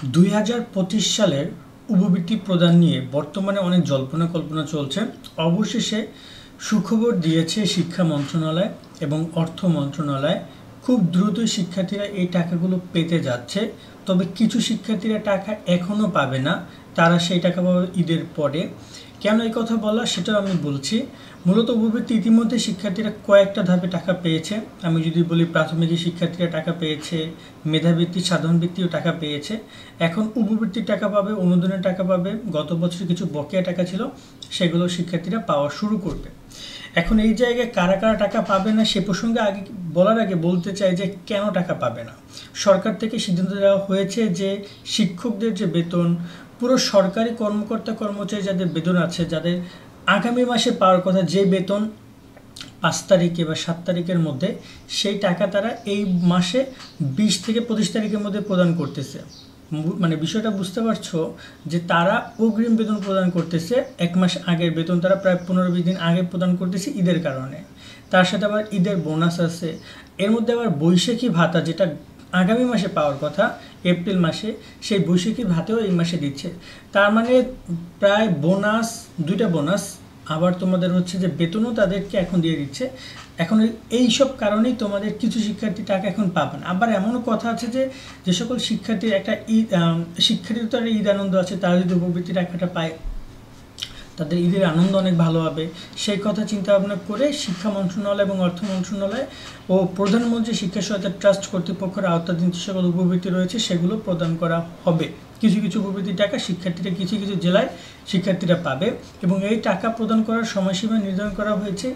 2025 সালের উপবৃত্তি প্রদান নিয়ে বর্তমানে অনেক জল্পনা কল্পনা চলছে। অবশেষে সুখবর দিয়েছে শিক্ষা মন্ত্রণালয় এবং অর্থ মন্ত্রণালয়। খুব দ্রুতই শিক্ষার্থীরা এই টাকাগুলো পেতে যাচ্ছে। তবে কিছু শিক্ষার্থীরা টাকা এখনও পাবে না, তারা সেই টাকা পাবে ঈদের পরে। কেন এই কথা বলা সেটাও আমি বলছি। মূলত উপবৃত্তি ইতিমধ্যে শিক্ষার্থীরা কয়েকটা ধাপে টাকা পেয়েছে। আমি যদি বলি, প্রাথমিক শিক্ষার্থীরা টাকা পেয়েছে, মেধাবৃত্তি, সাধারণ বৃত্তিও টাকা পেয়েছে। এখন উপবৃত্তির টাকা পাবে, অনুদানের টাকা পাবে। গত বছর কিছু বকেয়া টাকা ছিল, সেগুলো শিক্ষার্থীরা পাওয়া শুরু করবে। এখন এই জায়গায় কারা কারা টাকা পাবে না সে প্রসঙ্গে বলার আগে বলতে চাই যে কেন টাকা পাবে না। সরকার থেকে সিদ্ধান্ত দেওয়া হয়েছে যে শিক্ষকদের যে বেতন, পুরো সরকারি কর্মকর্তা কর্মচারী যাদের বেতন আছে, যাদের আগামী মাসে পাওয়ার কথা যে বেতন 5 তারিখে বা 7 তারিখের মধ্যে, সেই টাকা তারা এই মাসে 20 থেকে 25 তারিখের মধ্যে প্রদান করতেছে। মানে বিষয়টা বুঝতে পারছো যে তারা অগ্রিম বেতন প্রদান করতেছে। 1 মাস আগের বেতন তারা প্রায় 15-20 দিন আগে প্রদান করতেছে ঈদের কারণে। তার সাথে আবার ঈদের বোনাস আছে, এর মধ্যে আবার বৈশাখী ভাতা যেটা আগামী মাসে পাওয়ার কথা এপ্রিল মাসে, সেই বৈশাখী ভাতাও এই মাসে দিচ্ছে। তার মানে প্রায় বোনাস, 2টা বোনাস, আবার তোমাদের হচ্ছে যে বেতনও তাদেরকে এখন দিয়ে দিচ্ছে। এখন এই সব কারণেই তোমাদের কিছু শিক্ষার্থী টাকা এখন পাবে না। আবার এমনও কথা আছে যে সকল শিক্ষার্থীর একটা শিক্ষার্থীর তো একটা ঈদ আনন্দ আছে, তারা যদি উপবৃত্তি টাকাটা পায় তাদের ঈদের আনন্দ অনেক ভালো হবে। সেই কথা চিন্তা ভাবনা করে শিক্ষা মন্ত্রণালয় এবং অর্থ মন্ত্রণালয় ও প্রধানমন্ত্রী শিক্ষা সহায়তা ট্রাস্ট কর্তৃপক্ষের আওতাধীন যে সকল উপবৃত্তি রয়েছে সেগুলো প্রদান করা হবে। কিছু কিছু উপবৃত্তির টাকা শিক্ষার্থীরা কিছু কিছু জেলায় শিক্ষার্থীরা পাবে এবং এই টাকা প্রদান করার সময়সীমা নির্ধারণ করা হয়েছে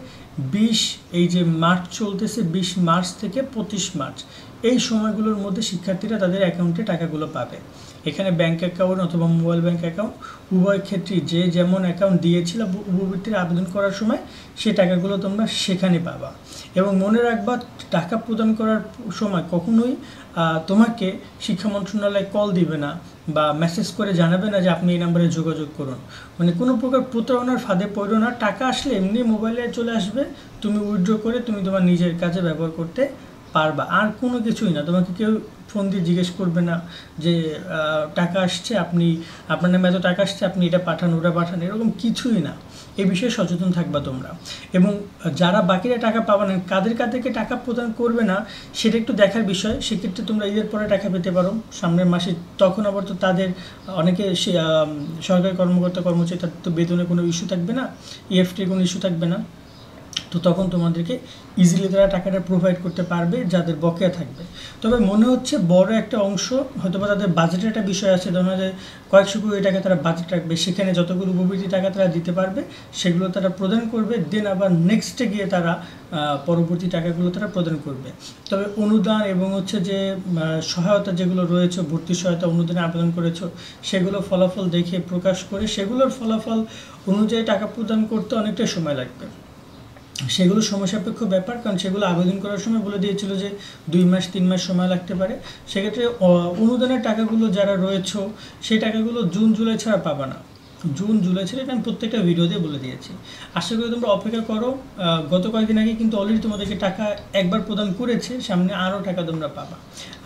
20 এই যে মার্চ চলতেছে, 20 মার্চ থেকে 25 মার্চ, এই সময়গুলোর মধ্যে শিক্ষার্থীরা তাদের অ্যাকাউন্টে টাকাগুলো পাবে। এখানে ব্যাংক অ্যাকাউন্ট অথবা মোবাইল ব্যাংক অ্যাকাউন্ট উভয় ক্ষেত্রেই যে যেমন অ্যাকাউন্ট দিয়েছিল উপবৃত্তির আবেদন করার সময়, সেই টাকাগুলো তোমরা সেখানে পাবা। এবং মনে রাখবা, টাকা প্রদান করার সময় কখনোই তোমাকে শিক্ষা মন্ত্রণালয় কল দিবে না বা মেসেজ করে জানাবে না যে আপনি এই নাম্বারে যোগাযোগ করুন। মানে কোনো প্রকার প্রতারণার ফাঁদে পড়ো না। টাকা আসলে এমনি মোবাইলে চলে আসবে, তুমি উইথড্র করে তুমি তোমার নিজের কাজে ব্যবহার করতে পারবা। আর কোনো কিছুই না, তোমাকে কেউ ফোন দিয়ে জিজ্ঞেস করবে না যে টাকা আসছে, আপনার নামে এত টাকা আসছে, আপনি এটা পাঠান ওটা পাঠান, এরকম কিছুই না। এই বিষয়ে সচেতন থাকবা তোমরা। এবং যারা বাকিরা টাকা পাবে না, কাদেরকে টাকা প্রদান করবে না সেটা একটু দেখার বিষয়। সেক্ষেত্রে তোমরা ঈদের পরে টাকা পেতে পারো সামনের মাসে। তখন আবার তো তাদের অনেকে সরকারি কর্মকর্তা কর্মচারী, তাদের তো বেতনে কোনো ইস্যু থাকবে না, ইএফটির কোনো ইস্যু থাকবে না। তো তখন তোমাদেরকে ইজিলি তারা টাকাটা প্রোভাইড করতে পারবে যাদের বকেয়া থাকবে। তবে মনে হচ্ছে বড় একটা অংশ হয়তো বা তাদের বাজেটের একটা বিষয় আছে, ধরুন যে কয়েকশো কোটি টাকা তারা বাজেট রাখবে, সেখানে যতগুলো উপবৃত্তি টাকা তারা দিতে পারবে সেগুলো তারা প্রদান করবে। দেন আবার নেক্সটে গিয়ে তারা পরবর্তী টাকাগুলো তারা প্রদান করবে। তবে অনুদান এবং হচ্ছে যে সহায়তা যেগুলো রয়েছে, ভর্তি সহায়তা, অনুদানে আবেদন করেছো, সেগুলো ফলাফল দেখে প্রকাশ করে সেগুলোর ফলাফল অনুযায়ী টাকা প্রদান করতে অনেকটা সময় লাগবে। সেগুলো সময় সাপেক্ষ ব্যাপার, কারণ সেগুলো আবেদন করার সময় বলে দিয়েছিল যে 2 মাস 3 মাস সময় লাগতে পারে। সেক্ষেত্রে অনুদানের টাকাগুলো যারা রয়েছে সেই টাকাগুলো জুন জুলাই ছাড়া পাবা না। জুন জুলাই ছাড়া এটা আমি প্রত্যেকটা ভিডিওতে বলে দিয়েছি। আশা করি তোমরা অপেক্ষা করো। গত কয়েকদিন আগে কিন্তু অলরেডি তোমাদেরকে টাকা একবার প্রদান করেছে, সামনে আরও টাকা তোমরা পাবা।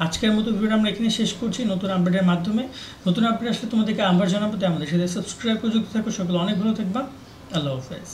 আজকের মতো ভিডিওটা আমরা এখানে শেষ করছি নতুন আপডেটের মাধ্যমে। নতুন আপডেট আসলে তোমাদেরকে আবার জানাবো, তাই আমাদের সাথে সাবস্ক্রাইব করে যুক্ত থাকো। সকলে অনেক ভালো থাকবা। আল্লাহ হাফেজ।